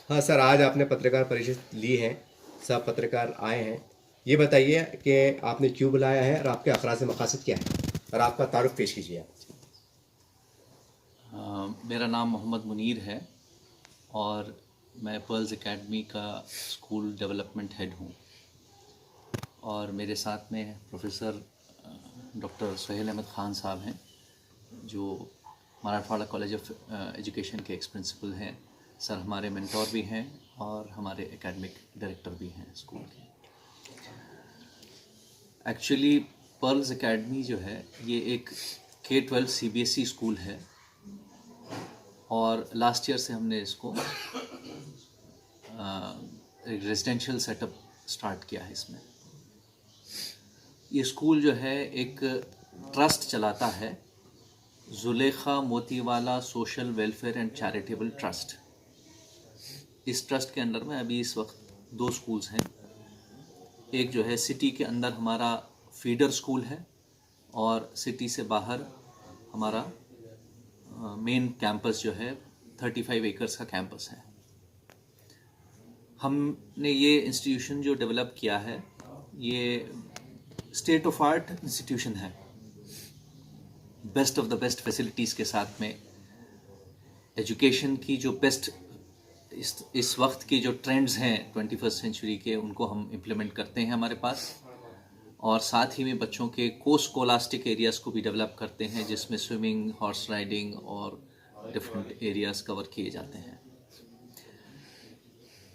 हाँ सर, आज आपने पत्रकार परिषद ली है, सब पत्रकार आए हैं। ये बताइए कि आपने क्यों बुलाया है और आपके अखराज मकासद क्या है, और आपका तारुफ पेश कीजिए आप। मेरा नाम मोहम्मद मुनीर है और मैं पर्ल्स एकेडमी का स्कूल डेवलपमेंट हेड हूँ। और मेरे साथ में प्रोफेसर डॉक्टर सोहेल अहमद ख़ान साहब हैं, जो मराठवाड़ा कॉलेज ऑफ एजुकेशन के एक्स प्रिंसिपल हैं। सर हमारे मेंटोर भी हैं और हमारे एकेडमिक डायरेक्टर भी हैं स्कूल के। एक्चुअली पर्ल्स एकेडमी जो है ये एक K-12 CBSE स्कूल है और लास्ट ईयर से हमने इसको रेजिडेंशियल सेटअप स्टार्ट किया है। इसमें ये स्कूल जो है एक ट्रस्ट चलाता है, Zulekha Motiwala social welfare and charitable trust. इस ट्रस्ट के अंडर में अभी इस वक्त 2 स्कूल्स हैं। एक जो है सिटी के अंदर हमारा फीडर स्कूल है और सिटी से बाहर हमारा मेन कैंपस जो है 35 एकर्स का कैंपस है। हमने ये इंस्टीट्यूशन जो डेवलप किया है ये स्टेट ऑफ आर्ट इंस्टीट्यूशन है, best of the best facilities के साथ में। एजुकेशन की जो बेस्ट इस वक्त की जो ट्रेंड्स हैं 21st सेंचुरी के, उनको हम इम्प्लीमेंट करते हैं हमारे पास। और साथ ही में बच्चों के को स्कोलास्टिक एरियाज़ को भी डेवलप करते हैं, जिसमें स्विमिंग, हॉर्स राइडिंग और डिफरेंट एरियाज़ कवर किए जाते हैं।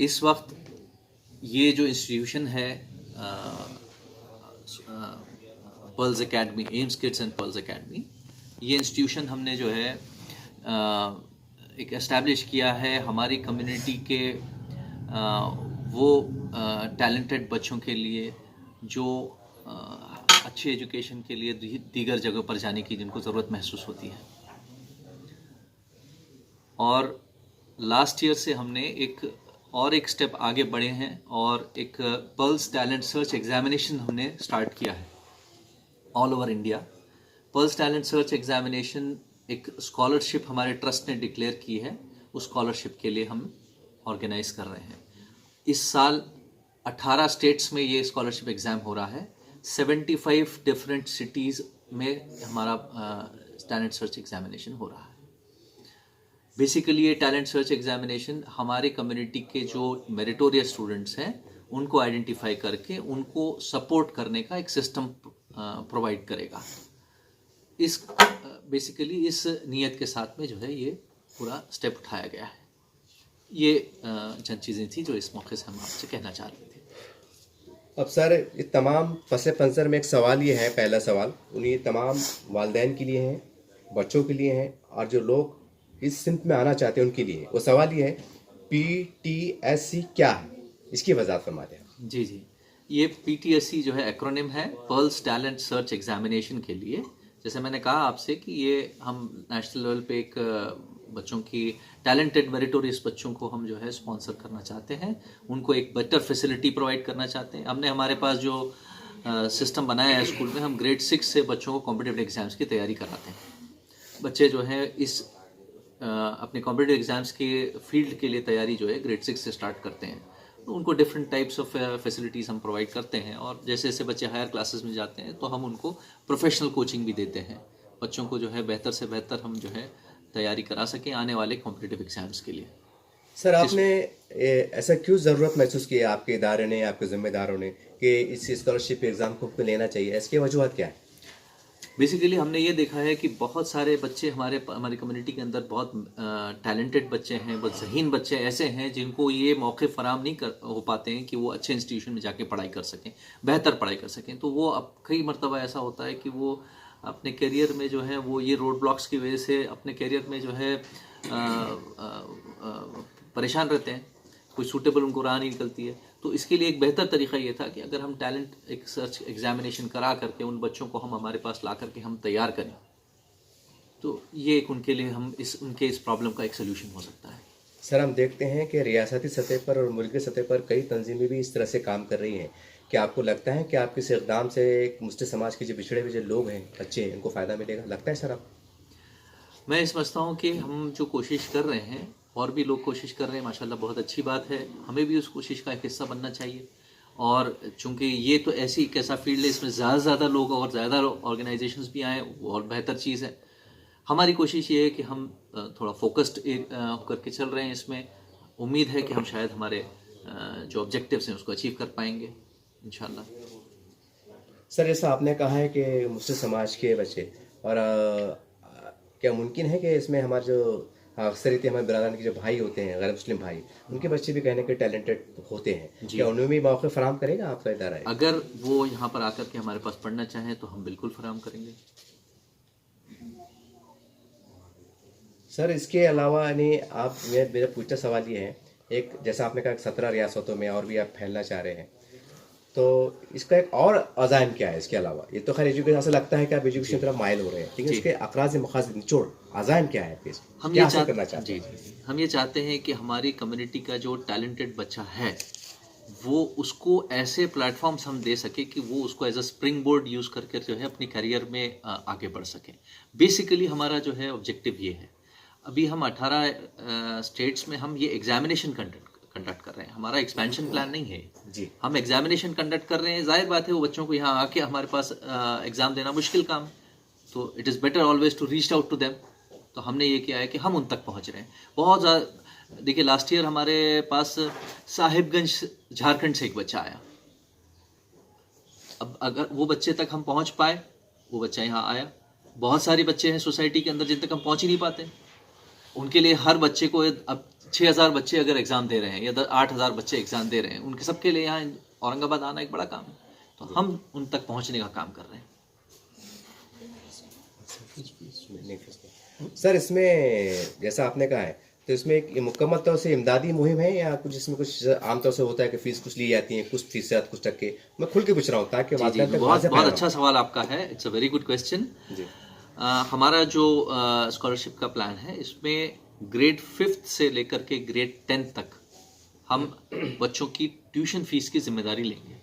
इस वक्त ये जो इंस्टीट्यूशन है pearls academy, AIIMS kids and pearls academy, ये इंस्टीट्यूशन हमने जो है एक एस्टैब्लिश किया है हमारी कम्युनिटी के वो टैलेंटेड बच्चों के लिए जो अच्छी एजुकेशन के लिए दीगर जगह पर जाने की जिनको ज़रूरत महसूस होती है। और लास्ट ईयर से हमने एक स्टेप आगे बढ़े हैं और एक पर्ल्स टैलेंट सर्च एग्जामिनेशन हमने स्टार्ट किया है all over India. Pearls talent search examination एक स्कॉलरशिप हमारे ट्रस्ट ने डिक्लेयर की है, उस स्कॉलरशिप के लिए हम ऑर्गेनाइज कर रहे हैं। इस साल 18 स्टेट्स में ये स्कॉलरशिप एग्ज़ाम हो रहा है। 75 डिफरेंट सिटीज़ में हमारा टैलेंट सर्च एग्जामिनेशन हो रहा है। बेसिकली ये टैलेंट सर्च एग्जामिनेशन हमारे कम्युनिटी के जो मेरिटोरियस स्टूडेंट्स हैं उनको आइडेंटिफाई करके उनको सपोर्ट करने का एक सिस्टम प्रोवाइड करेगा। इस बेसिकली इस नियत के साथ में जो है ये पूरा स्टेप उठाया गया है। ये चंद चीज़ें थी जो इस मौके से हम आपसे कहना चाह रहे थे। अब सर, ये तमाम पस पंसर में एक सवाल ये है, पहला सवाल उन्हीं तमाम वालदैन के लिए है, बच्चों के लिए है, और जो लोग इस सिंफ में आना चाहते हैं उनके लिए। वो सवाल ये है, PTSC क्या है, इसकी वजाहत फरमा दें। जी जी, ये PTSC जो है एक्रोनिम है पर्ल्स टैलेंट सर्च एग्जामिनेशन के लिए। जैसे मैंने कहा आपसे कि ये हम नेशनल लेवल पे एक बच्चों की टैलेंटेड मेरिटोरियस बच्चों को हम जो है स्पॉन्सर करना चाहते हैं, उनको एक बेटर फैसिलिटी प्रोवाइड करना चाहते हैं। हमने हमारे पास जो सिस्टम बनाया है स्कूल में, हम ग्रेड 6 से बच्चों को कॉम्पिटिटिव एग्जाम्स की तैयारी कराते हैं। बच्चे जो है इस अपने कॉम्पिटिटिव एग्जाम्स के फील्ड के लिए तैयारी जो है ग्रेड 6 से स्टार्ट करते हैं। तो उनको डिफरेंट टाइप्स ऑफ फैसिलिटीज़ हम प्रोवाइड करते हैं और जैसे जैसे बच्चे हायर क्लासेस में जाते हैं तो हम उनको प्रोफेशनल कोचिंग भी देते हैं, बच्चों को जो है बेहतर से बेहतर हम जो है तैयारी करा सकें आने वाले कॉम्पिटिटिव एग्जाम्स के लिए। सर, आपने ऐसा क्यों ज़रूरत महसूस की आपके इदारे ने, आपके ज़िम्मेदारों ने, कि इस स्कॉलरशिप एग्ज़ाम को लेना चाहिए? इसकी वजूहत क्या है? बेसिकली हमने ये देखा है कि बहुत सारे बच्चे हमारी कम्युनिटी के अंदर बहुत टैलेंटेड बच्चे हैं, बहुत ज़हीन बच्चे ऐसे हैं जिनको ये मौके फ़राम नहीं हो पाते हैं कि वो अच्छे इंस्टीट्यूशन में जाके पढ़ाई कर सकें, बेहतर पढ़ाई कर सकें। तो वो अब कई मरतबा ऐसा होता है कि वो अपने करियर में जो है वो ये रोड ब्लॉक्स की वजह से अपने करियर में जो है परेशान रहते हैं, कोई सूटेबल उनको राह नहीं निकलती है। तो इसके लिए एक बेहतर तरीका ये था कि अगर हम टैलेंट एक सर्च एग्जामिनेशन करा करके उन बच्चों को हम हमारे पास ला करके हम तैयार करें, तो ये एक उनके लिए उनके इस प्रॉब्लम का एक सोल्यूशन हो सकता है। सर, हम देखते हैं कि रियासती सतह पर और मुल्की सतह पर कई तंजीमें भी इस तरह से काम कर रही हैं। क्या आपको लगता है कि आपके इस इक़दाम से एक मुस्लिम समाज के जो पिछड़े हुए जो लोग हैं, बच्चे हैं, उनको फ़ायदा मिलेगा? लगता है सर आप? मैं समझता हूँ कि हम जो कोशिश कर रहे हैं और भी लोग कोशिश कर रहे हैं, माशाल्लाह बहुत अच्छी बात है। हमें भी उस कोशिश का एक हिस्सा बनना चाहिए। और चूंकि ये तो ऐसी एक ऐसा फील्ड है, इसमें ज़्यादा से ज़्यादा लोग और ज़्यादा ऑर्गेनाइजेशंस भी आएँ, वो और बेहतर चीज़ है। हमारी कोशिश ये है कि हम थोड़ा फोकस्ड करके चल रहे हैं इसमें। उम्मीद है कि हम शायद हमारे जो ऑब्जेक्टिव्स हैं उसको अचीव कर पाएंगे इंशाल्लाह। सर जैसा आपने कहा है कि मुस्लिम समाज के बच्चे, और क्या मुमकिन है कि इसमें हमारे जो अक्सरियत हमारे बिरादरान के जो भाई होते हैं, गैर मुस्लिम भाई, उनके बच्चे भी कहने के टैलेंटेड होते हैं, जी। क्या उन्हें भी मौके फराहम करेगा आपका इदारा है? अगर वो यहाँ पर आकर के हमारे पास पढ़ना चाहें तो हम बिल्कुल फराहम करेंगे। सर इसके अलावा यानी आप, मेरा पूछता सवाल ये है, एक जैसा आपने कहा 17 रियासतों में और भी आप फैलना चाह रहे हैं, तो इसका एक और अज़ाइम क्या है इसके अलावा? ये तो खैर एजुकेशन से लगता है कि आप एजुकेशन की तरफ माइल हो रहे हैं, लेकिन इसके अकराज मकासद निचोड़ अज़ाइम क्या है आपके? हम क्या ये हासिल करना चाहते हैं? जी, हम ये चाहते हैं कि हमारी कम्युनिटी का जो टैलेंटेड बच्चा है वो उसको ऐसे प्लेटफॉर्म्स हम दे सके कि वो उसको as a spring board use करके जो है अपनी करियर में आगे बढ़ सके। बेसिकली हमारा जो है ऑब्जेक्टिव ये है। अभी हम 18 स्टेट्स में हम ये एग्जामिनेशन कंडक्ट कर रहे हैं। हमारा एक्सपेंशन प्लान नहीं है जी। हम एग्जामिनेशन कंडक्ट कर रहे हैं। जाहिर बात है वो बच्चों को यहाँ आके हमारे पास एग्ज़ाम देना मुश्किल काम है, तो it is better always to reach out to them. तो हमने ये किया है कि हम उन तक पहुँच रहे हैं बहुत ज़्यादा। देखिए लास्ट ईयर हमारे पास साहिबगंज झारखंड से एक बच्चा आया। अब अगर वो बच्चे तक हम पहुँच पाए, वो बच्चा यहाँ आया। बहुत सारे बच्चे हैं सोसाइटी के अंदर जिन तक हम पहुँच ही नहीं पाते। उनके लिए हर बच्चे को, अब 6000 बच्चे अगर एग्ज़ाम दे रहे हैं या 8000 बच्चे एग्ज़ाम दे रहे हैं, उनके सबके लिए यहाँ औरंगाबाद आना एक बड़ा काम है। तो हम उन तक पहुँचने का काम कर रहे हैं। सर इसमें जैसा आपने कहा है, तो इसमें एक मुकम्मल तौर से इमदादी मुहिम है या कुछ इसमें कुछ आमतौर से होता है कि फीस कुछ ली जाती है, कुछ फीसद कुछ टक्के? मैं खुल के पूछ रहा हूँ ताकि जी, वाक़ई तक बहुत वाज़ेह बहुत पैगाम अच्छा सवाल आपका है। It's a very good question. जी। हमारा जो स्कॉलरशिप का प्लान है, इसमें ग्रेड 5th से लेकर के ग्रेड 10th तक हम बच्चों की ट्यूशन फीस की जिम्मेदारी लेंगे,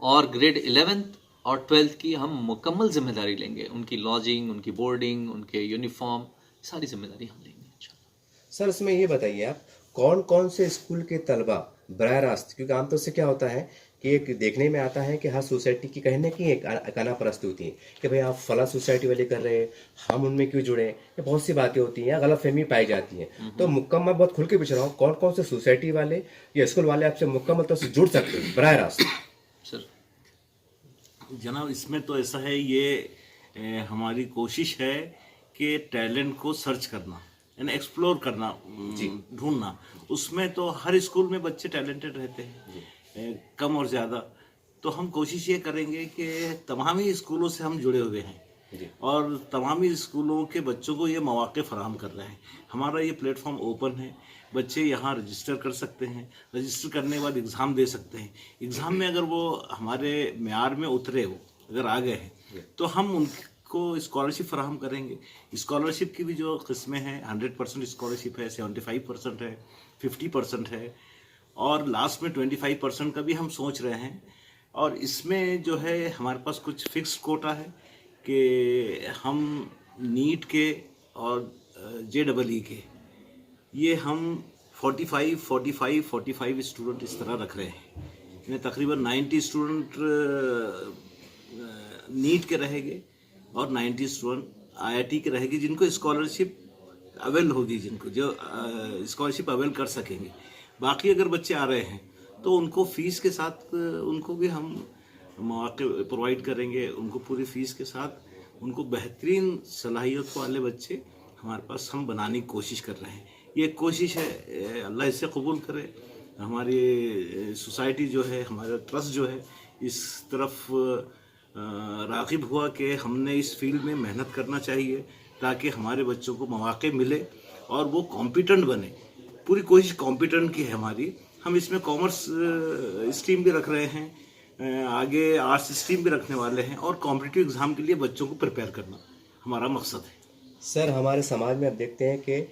और ग्रेड 11th और 12th की हम मुकम्मल जिम्मेदारी लेंगे। उनकी लॉजिंग, उनकी बोर्डिंग, उनके यूनिफॉर्म, सारी जिम्मेदारी हम लेंगे इंशाल्लाह। सर इसमें ये बताइए आप, कौन कौन से स्कूल के तलबा बराह रास्त, क्योंकि आमतौर से क्या होता है कि एक देखने में आता है कि हर सोसाइटी की कहने की एक अना परस्ती होती है कि भाई आप फला सोसाइटी वाले कर रहे हैं, हम उनमें क्यों जुड़े, ये बहुत सी बातें होती हैं या गलत फहमी पाई जाती हैं। तो मुकम्मल बहुत खुल के पूछ रहा हूँ, कौन कौन से सोसाइटी वाले या स्कूल वाले आपसे मुकम्मल तौर से जुड़ सकते हैं बराह रास्त? सर जनाब इसमें तो ऐसा है, ये हमारी कोशिश है कि टैलेंट को सर्च करना यानी एक्सप्लोर करना, ढूंढना। उसमें तो हर स्कूल में बच्चे टैलेंटेड रहते हैं, कम और ज़्यादा। तो हम कोशिश ये करेंगे कि तमाम ही स्कूलों से हम जुड़े हुए हैं और तमाम ही स्कूलों के बच्चों को ये मौके फराहम कर रहे हैं। हमारा ये प्लेटफॉर्म ओपन है, बच्चे यहाँ रजिस्टर कर सकते हैं, रजिस्टर करने के बाद एग्ज़ाम दे सकते हैं। एग्ज़ाम में अगर वो हमारे मेयार में उतरे, वो अगर आ गए हैं, तो हम उनको स्कॉलरशिप फराहम करेंगे। स्कॉलरशिप की भी जो किस्में हैं, 100% स्कॉलरशिप है, 75% है, 50% है, और लास्ट में 25% का भी हम सोच रहे हैं। और इसमें जो है हमारे पास कुछ फिक्स कोटा है कि हम नीट के और JEE के, ये हम 45 स्टूडेंट इस तरह रख रहे हैं। इन्हें तकरीबन 90 स्टूडेंट नीट के रहेंगे और 90 स्टूडेंट IIT के रहेंगे, जिनको स्कॉलरशिप अवेल होगी, जिनको जो स्कॉलरशिप अवेल कर सकेंगे। बाकी अगर बच्चे आ रहे हैं तो उनको फ़ीस के साथ उनको भी हम मौके प्रोवाइड करेंगे। उनको पूरी फ़ीस के साथ उनको बेहतरीन सलाहियत वाले बच्चे हमारे पास हम बनाने की कोशिश कर रहे हैं। ये कोशिश है, अल्लाह इससे कबूल करे। हमारी सोसाइटी जो है, हमारा ट्रस्ट जो है, इस तरफ राग़िब हुआ कि हमने इस फील्ड में मेहनत करना चाहिए ताकि हमारे बच्चों को मौके मिले और वो कॉम्पिटेंट बने। पूरी कोशिश कॉम्पिटेंट की है हमारी। हम इसमें कॉमर्स स्ट्रीम भी रख रहे हैं, आगे आर्ट्स स्ट्रीम भी रखने वाले हैं, और कॉम्पिटिटिव एग्ज़ाम के लिए बच्चों को प्रिपेयर करना हमारा मकसद है। सर हमारे समाज में अब देखते हैं कि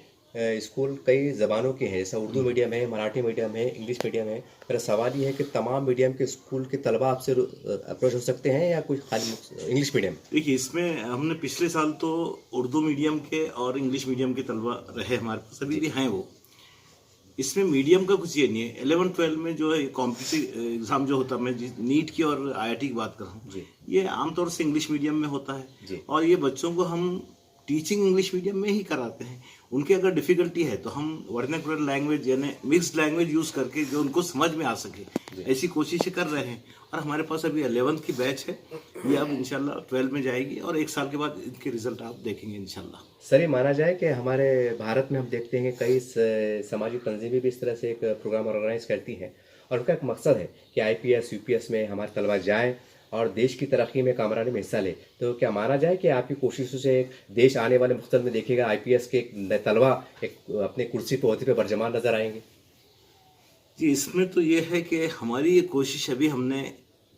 स्कूल कई ज़बानों के हैं, जैसा उर्दू मीडियम है, मराठी मीडियम है, इंग्लिश मीडियम है। मेरा सवाल ये है कि तमाम मीडियम के स्कूल के तलबा आपसे अप्रोच हो सकते हैं या कोई खाली इंग्लिश मीडियम? देखिए, इसमें हमने पिछले साल तो उर्दू मीडियम के और इंग्लिश मीडियम के तलबा रहे हमारे पास, अभी भी हैं वो। इसमें मीडियम का कुछ ये नहीं है। 11-12 में जो है कॉम्पिटिटिव एग्जाम जो होता है, मैं नीट की और आईआईटी की बात कर रहा हूँ, ये आमतौर से इंग्लिश मीडियम में होता है और ये बच्चों को हम टीचिंग इंग्लिश मीडियम में ही कराते हैं। उनके अगर डिफिकल्टी है तो हम वर्नाकुलर लैंग्वेज यानी मिक्स्ड लैंग्वेज यूज करके जो उनको समझ में आ सके ऐसी कोशिशें कर रहे हैं। और हमारे पास अभी 11th की बैच है, ये अब इंशाल्लाह 12 में जाएगी और 1 साल के बाद इनके रिजल्ट आप देखेंगे इंशाल्लाह। सर, ये माना जाए कि हमारे भारत में हम देखते हैं कि कई सामाजिक तंजीमें भी इस तरह से एक प्रोग्राम ऑर्गेनाइज करती हैं और उनका एक मकसद है कि आईपीएस यूपीएस में हमारे तलबा जाएं और देश की तरक्की में कामरानी में हिस्सा ले। तो क्या माना जाए कि आपकी कोशिशों से एक देश आने वाले मुस्तकबिल में देखेगा आईपीएस के तलबा एक अपने कुर्सी पे ओहदे पे बरजमान नजर आएंगे? जी, इसमें तो ये है कि हमारी ये कोशिश अभी हमने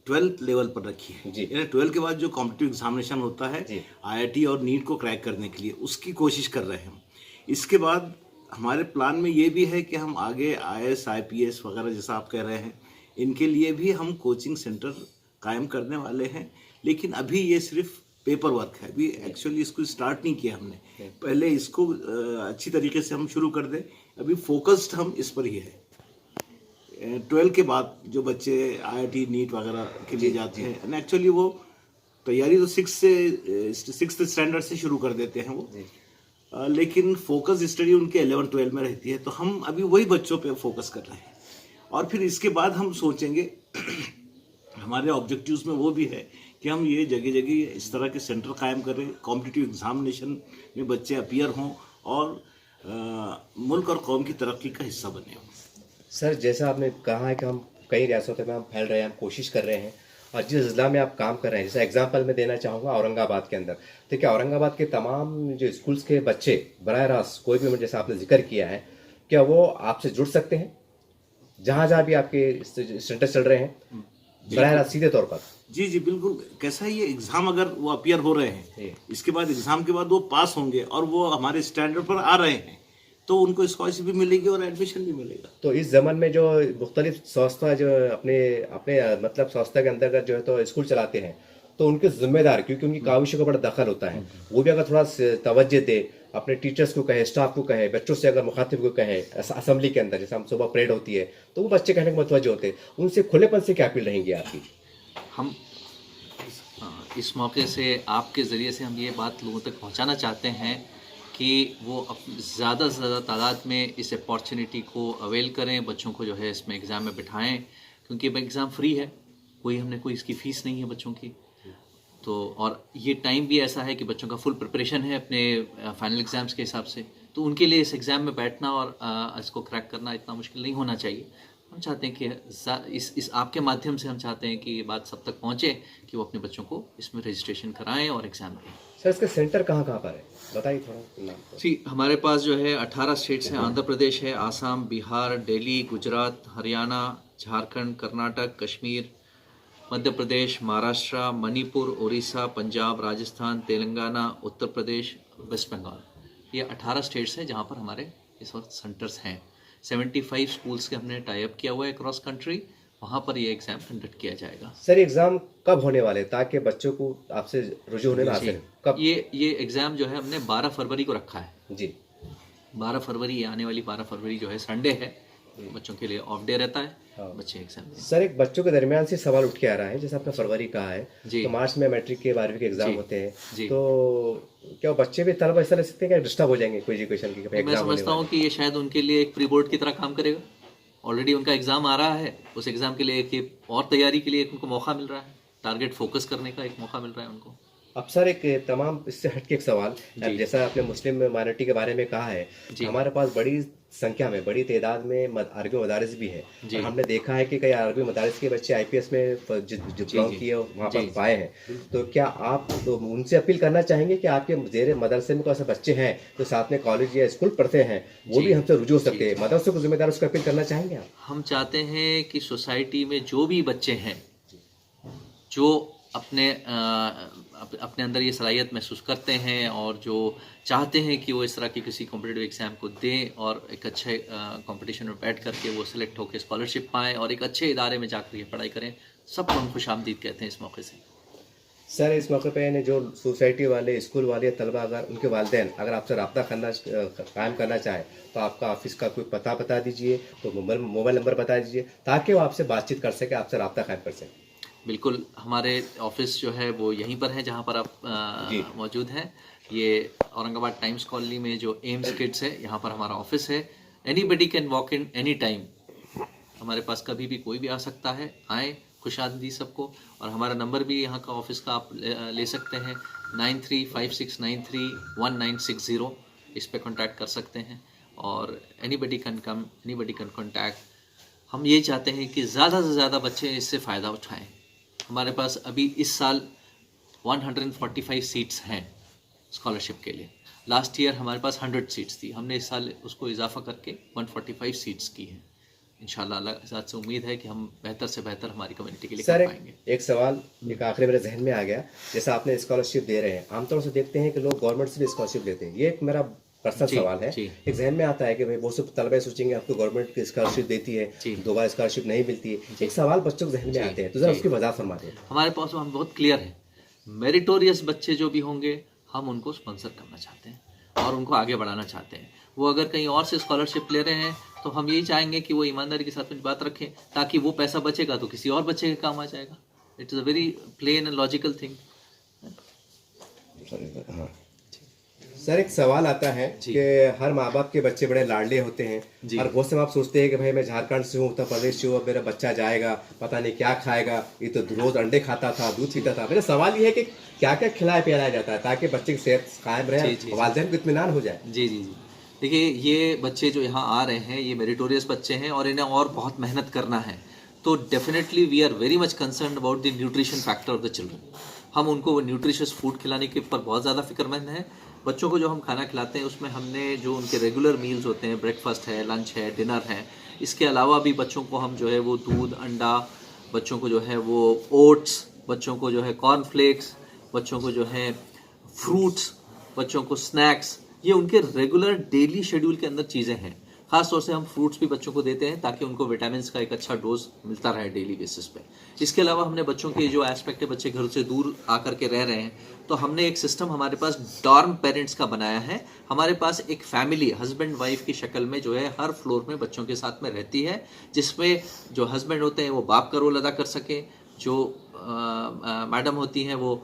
12th लेवल पर रखी है जी। यानी 12 के बाद जो कॉम्पिटिटिव एग्जामिनेशन होता है आईआईटी और नीट को क्रैक करने के लिए, उसकी कोशिश कर रहे हैं हम। इसके बाद हमारे प्लान में ये भी है कि हम आगे आईएएस आईपीएस वगैरह जैसा आप कह रहे हैं, इनके लिए भी हम कोचिंग सेंटर कायम करने वाले हैं। लेकिन अभी ये सिर्फ पेपर वर्क है, अभी एक्चुअली इसको स्टार्ट नहीं किया हमने। पहले इसको अच्छी तरीके से हम शुरू कर दें, अभी फोकस्ड हम इस पर ही है। 12 के बाद जो बच्चे आईआईटी नीट वगैरह के लिए जाते हैं, एक्चुअली वो तैयारी तो 6th स्टैंडर्ड से शुरू कर देते हैं वो, लेकिन फोकस स्टडी उनके 11-12 में रहती है। तो हम अभी वही बच्चों पे फोकस कर रहे हैं और फिर इसके बाद हम सोचेंगे हमारे ऑब्जेक्टिव्स में वो भी है कि हम ये जगह जगह इस तरह के सेंटर कायम करें, कॉम्पिटिटिव एग्जामिनेशन में बच्चे अपीयर हों और मुल्क और कौम की तरक्की का हिस्सा बने हों। सर, जैसा आपने कहा है कि हम कई रियासतों में हम फैल रहे हैं, हम कोशिश कर रहे हैं और जिस ज़िला में आप काम कर रहे हैं, जैसा एग्जांपल मैं देना चाहूँगा औरंगाबाद के अंदर, तो क्या औरंगाबाद के तमाम जो स्कूल्स के बच्चे बराह रास्त कोई भी, जैसा आपने जिक्र किया है, क्या वो आपसे जुड़ सकते हैं जहाँ जहाँ भी आपके सेंटर चल रहे हैं बराह रास्त सीधे तौर पर? जी जी बिल्कुल। कैसा है, ये एग्जाम अगर वो अपीयर हो रहे हैं, इसके बाद एग्जाम के बाद वो पास होंगे और वो हमारे स्टैंडर्ड पर आ रहे हैं, तो उनको स्कॉलरशिप भी मिलेगी और एडमिशन भी मिलेगा। तो इस जमाने में जो मुख्तलिफ संस्था जो अपने अपने मतलब संस्था के अंतर्गत जो है तो स्कूल चलाते हैं, तो उनके जिम्मेदार, क्योंकि उनकी काविशों का बड़ा दखल होता है, वो भी अगर थोड़ा तवज्जो दे, अपने टीचर्स को कहे, स्टाफ को कहे, बच्चों से अगर मुखातिब को कहे, असेंबली के अंदर जैसे हम सुबह परेड होती है तो वो बच्चे कहने के मुतवज्जो होते हैं, उनसे खुलेपन से क्या अपील रहेंगी आपकी? हम इस मौके से आपके ज़रिए से हम ये बात लोगों तक पहुंचाना चाहते हैं कि वो ज़्यादा से ज़्यादा तादाद में इस अपॉर्चुनिटी को अवेल करें, बच्चों को जो है इसमें एग्ज़ाम में बिठाएं, क्योंकि एग्ज़ाम फ्री है, कोई इसकी फ़ीस नहीं है बच्चों की। तो और ये टाइम भी ऐसा है कि बच्चों का फुल प्रिपरेशन है अपने फाइनल एग्ज़ाम्स के हिसाब से, तो उनके लिए इस एग्ज़ाम में बैठना और इसको क्रैक करना इतना मुश्किल नहीं होना चाहिए। हम चाहते हैं कि इस आपके माध्यम से हम चाहते हैं कि ये बात सब तक पहुँचे कि वो अपने बच्चों को इसमें रजिस्ट्रेशन कराएं और एग्ज़ाम दें। सर, इसका सेंटर कहाँ कहाँ पर है, बताइए थोड़ा नाम तो। जी, हमारे पास जो है 18 स्टेट्स हैं। आंध्र प्रदेश है, आसाम, बिहार, दिल्ली, गुजरात, हरियाणा, झारखंड, कर्नाटक, कश्मीर, मध्य प्रदेश, महाराष्ट्र, मणिपुर, उड़ीसा, पंजाब, राजस्थान, तेलंगाना, उत्तर प्रदेश, वेस्ट बंगाल, ये 18 स्टेट्स हैं जहाँ पर हमारे इस वक्त सेंटर्स हैं। 75 स्कूल्स के हमने टाई अप किया हुआ है क्रॉस कंट्री, वहाँ पर ये एग्ज़ाम कंडक्ट किया जाएगा। सर, एग्जाम कब होने वाले ताकि बच्चों को आपसे रुजू होने में आसानी? कब? ये एग्ज़ाम जो है हमने 12 फरवरी को रखा है जी। 12 फरवरी, आने वाली 12 फरवरी जो है संडे है, बच्चों के लिए ऑफ डे रहता है, बच्चे एग्जाम दें। सर, एक बच्चों के दरमियान से सवाल उठ के आ रहा है, जैसे आपने फरवरी कहा है, जी। तो मार्च में मैट्रिक के 12वीं के एग्जाम होते हैं, जी। तो क्या वो बच्चे भी तलबा ऐसा ले सकते हैं, क्या डिस्टर्ब हो जाएंगे कोई एजुकेशन की मैं एग्जाम होने समझता हूँ कि ये शायद उनके लिए एक प्री बोर्ड की तरह काम करेगा। ऑलरेडी उनका एग्जाम आ रहा है, उस एग्जाम के लिए एक और तैयारी के लिए उनको मौका मिल रहा है, टारगेट फोकस करने का एक मौका मिल रहा है उनको। अब सर, एक तमाम इससे हटके एक सवाल, जैसा आपने मुस्लिम माइनॉरिटी के बारे में कहा है, हमारे पास बड़ी संख्या में, बड़ी तादाद में अरबी मदारिस भी है और हमने देखा है कि कई अरबी मदारिस के बच्चे आईपीएस में डिप्लोमा किए वहाँ पर पाए हैं, तो क्या आप तो उनसे अपील करना चाहेंगे कि आपके जेर मदरसे में कोई ऐसे बच्चे हैं जो साथ में कॉलेज या स्कूल पढ़ते हैं, वो भी हमसे रुजू हो सकते हैं, मदरसे को जिम्मेदार उसको अपील करना चाहेंगे आप? हम चाहते हैं कि सोसाइटी में जो भी बच्चे हैं जो अपने अंदर ये सलाहियत महसूस करते हैं और जो चाहते हैं कि वो इस तरह की किसी कॉम्पिटिटिव एग्ज़ाम को दें और एक अच्छे कंपटीशन में बैठ करके वो सिलेक्ट होकर स्कॉलरशिप पाएँ और एक अच्छे इदारे में जाकर ये पढ़ाई करें, सबको हम खुशामदीद कहते हैं इस मौके से। सर इस मौके पे ने जो सोसाइटी वाले, स्कूल वाले, तलबा अगर उनके वालिदैन अगर आपसे रब्ता करना कायम करना चाहे तो आपका ऑफिस का कोई पता बता दीजिए, तो मोबाइल नंबर बता दीजिए ताकि वो आपसे बातचीत कर सके, आपसे रब्ता कायम कर सके। बिल्कुल, हमारे ऑफिस जो है वो यहीं पर है जहाँ पर आप जी। मौजूद हैं। ये औरंगाबाद टाइम्स कॉलोनी में जो एम्स किड्स है, यहाँ पर हमारा ऑफिस है। Anybody can walk in any time. हमारे पास कभी भी कोई भी आ सकता है, आए, खुशामदी सबको। और हमारा नंबर भी यहाँ का ऑफिस का आप ले सकते हैं, 9356931960। इस पे कांटेक्ट कर सकते हैं और anybody can come, anybody can contact. हम ये चाहते हैं कि ज़्यादा से ज़्यादा बच्चे इससे फ़ायदा उठाएं। हमारे पास अभी इस साल 145 सीट्स हैं स्कॉलरशिप के लिए। लास्ट ईयर हमारे पास 100 सीट्स थी, हमने इस साल उसको इजाफा करके 145 सीट्स की हैं। इंशाल्लाह अल्लाह के साथ से उम्मीद है कि हम बेहतर से बेहतर हमारी कम्युनिटी के लिए सर कर पाएंगे। एक सवाल एक आखिरी मेरे जहन में आ गया, जैसा आपने स्कॉलरशिप दे रहे हैं, आमतौर से देखते हैं कि लोग गवर्नमेंट से भी स्कॉलरशिप लेते हैं, ये एक मेरा पर्सनल सवाल है। एक जहन में आता है कि भाई बहुत से तलबा सोचेंगे आपको गवर्नमेंट की स्कॉलरशिप देती है, दोबारा स्कॉलरशिप नहीं मिलती है, एक सवाल बच्चों के जहन में आते हैं, तो जरा उसकी वजह फरमाते हैं। हमारे पास हम बहुत क्लियर है, मेरिटोरियस बच्चे जो भी होंगे हम उनको स्पॉन्सर करना चाहते हैं और उनको आगे बढ़ाना चाहते हैं। वो अगर कहीं और से स्कॉलरशिप ले रहे हैं तो हम यही चाहेंगे कि वो ईमानदारी के साथ में बात रखें, ताकि वो पैसा बचेगा तो किसी और बच्चे के काम आ जाएगा। It is a very plain and logical thing. Sir एक सवाल आता है कि हर माँ बाप के बच्चे बड़े लाडले होते हैं और बहुत से आप सोचते हैं कि भाई मैं झारखंड से हूँ, उत्तर प्रदेश से हूँ, मेरा बच्चा जाएगा पता नहीं क्या खाएगा, ये तो रोज अंडे खाता था, दूध पीता था। मेरा सवाल ये है कि क्या क्या खिलाया पिलाया जाता है ताकि बच्चे की सेहत कायम रहे, वालिदैन को इत्मीनान हो जाए। जी जी जी, देखिए ये बच्चे जो यहाँ आ रहे हैं ये मेरिटोरियस बच्चे हैं और इन्हें और बहुत मेहनत करना है, तो definitely we are very much concern about the nutrition factor of the children. हम उनको न्यूट्रिशियस फूड खिलाने के ऊपर बहुत ज़्यादा फिक्रमंद हैं। बच्चों को जो हम खाना खिलाते हैं उसमें हमने जो उनके रेगुलर मील्स होते हैं, ब्रेकफास्ट है, लंच है, डिनर है, इसके अलावा भी बच्चों को हम जो है वो दूध, अंडा, बच्चों को जो है वो ओट्स, बच्चों को जो है कॉर्नफ्लेक्स, बच्चों को जो है फ्रूट्स, बच्चों को स्नैक्स, ये उनके रेगुलर डेली शेड्यूल के अंदर चीज़ें हैं। खास तौर से हम फ्रूट्स भी बच्चों को देते हैं ताकि उनको विटामिन का एक अच्छा डोज मिलता रहे डेली बेसिस पे। इसके अलावा हमने बच्चों के जो एस्पेक्ट है, बच्चे घर से दूर आकर के रह रहे हैं, तो हमने एक सिस्टम हमारे पास डॉर्म पेरेंट्स का बनाया है। हमारे पास एक फैमिली हस्बैंड वाइफ की शक्ल में जो है हर फ्लोर में बच्चों के साथ में रहती है, जिसमें जो हस्बैंड होते हैं वो बाप का रोल अदा कर सके, जो मैडम होती हैं वो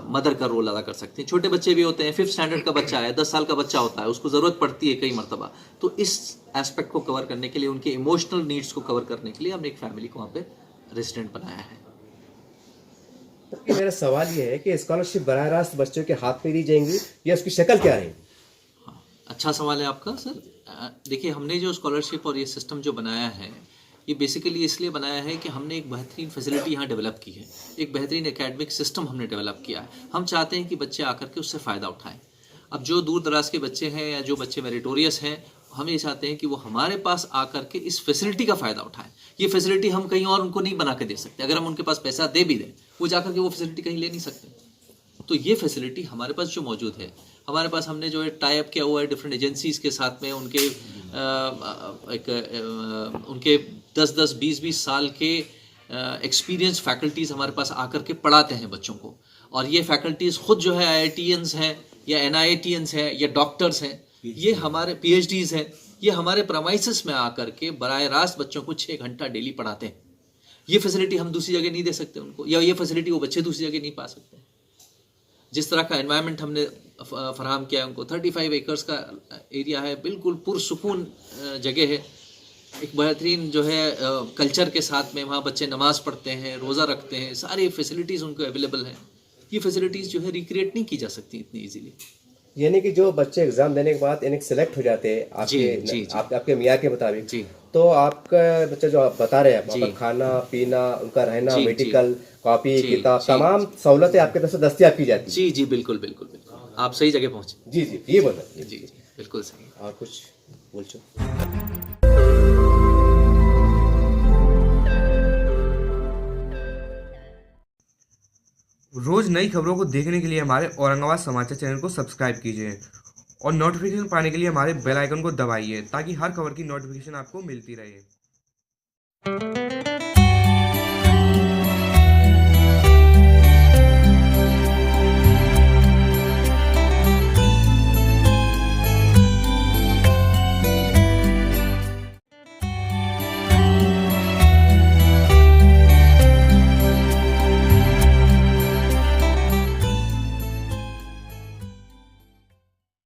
मदर का रोल अदा कर सकती हैं। छोटे बच्चे भी होते हैं, 5th स्टैंडर्ड का बच्चा है, 10 साल का बच्चा होता है, उसको ज़रूरत पड़ती है कई मरतबा, तो इस एस्पेक्ट को कवर करने के लिए, उनके इमोशनल नीड्स को कवर करने के लिए हमने एक फैमिली को वहाँ पे रेजिडेंट बनाया है। तो मेरा सवाल ये है कि स्कॉलरशिप बराह रास्त बच्चों के हाथ में दी जाएंगी या उसकी शक्ल क्या रहेगी? हाँ, अच्छा सवाल है आपका सर। देखिए हमने जो स्कॉलरशिप और ये सिस्टम जो बनाया है, ये बेसिकली इसलिए बनाया है कि हमने एक बेहतरीन फैसिलिटी यहाँ डेवलप की है, एक बेहतरीन एकेडमिक सिस्टम हमने डेवलप किया है। हम चाहते हैं कि बच्चे आकर के उससे फ़ायदा उठाएं। अब जो दूर दराज के बच्चे हैं या जो बच्चे मेरिटोरियस हैं, हम ये चाहते हैं कि वो हमारे पास आकर के इस फैसिलिटी का फ़ायदा उठाएं। ये फैसिलिटी हम कहीं और उनको नहीं बना के दे सकते। अगर हम उनके पास पैसा दे भी दें, वो जाकर के वो फैसिलिटी कहीं ले नहीं सकते। तो ये फैसिलिटी हमारे पास जो मौजूद है, हमारे पास हमने जो है टाई अप किया हुआ है डिफरेंट एजेंसीज़ के साथ में, उनके 10-10, 20-20 साल के एक्सपीरियंस फैकल्टीज़ हमारे पास आकर के पढ़ाते हैं बच्चों को। और ये फैकल्टीज़ खुद जो है IITians हैं या NIITians हैं या डॉक्टर्स हैं, ये हमारे PhDs हैं, ये हमारे प्रमाइसिस में आकर के बराह रास्त बच्चों को 6 घंटा डेली पढ़ाते हैं। ये फैसिलिटी हम दूसरी जगह नहीं दे सकते उनको, या ये फैसिलिटी वो बच्चे दूसरी जगह नहीं पा सकते। जिस तरह का एनवायरनमेंट हमने फराहम किया है उनको, 35 एकर्स का एरिया है, बिल्कुल पुरसुकून जगह है, एक बेहतरीन जो है कल्चर के साथ में वहाँ बच्चे नमाज़ पढ़ते हैं, रोज़ा रखते हैं, सारी फैसिलिटीज़ उनको अवेलेबल हैं। ये फैसिलिटीज़ जो है रिक्रिएट नहीं की जा सकती इतनी इजीली। यानी कि जो बच्चे एग्जाम देने के बाद यानी सेलेक्ट हो जाते हैं आपके मियाँ के मुताबिक, तो आपका बच्चा जो आप बता रहे हैं, खाना पीना, उनका रहना, मेडिकल, कॉपी किताब, तमाम सहूलतें आपके तरफ से दस्तयाब की जाती है? जी जी बिल्कुल बिल्कुल बिल्कुल, आप सही जगह पहुँचे। जी जी ये बोल रहे। जी जी बिल्कुल सही। और कुछ बोल चो? रोज़ नई खबरों को देखने के लिए हमारे औरंगाबाद समाचार चैनल को सब्सक्राइब कीजिए और नोटिफिकेशन पाने के लिए हमारे बेल आइकन को दबाइए ताकि हर खबर की नोटिफिकेशन आपको मिलती रहे।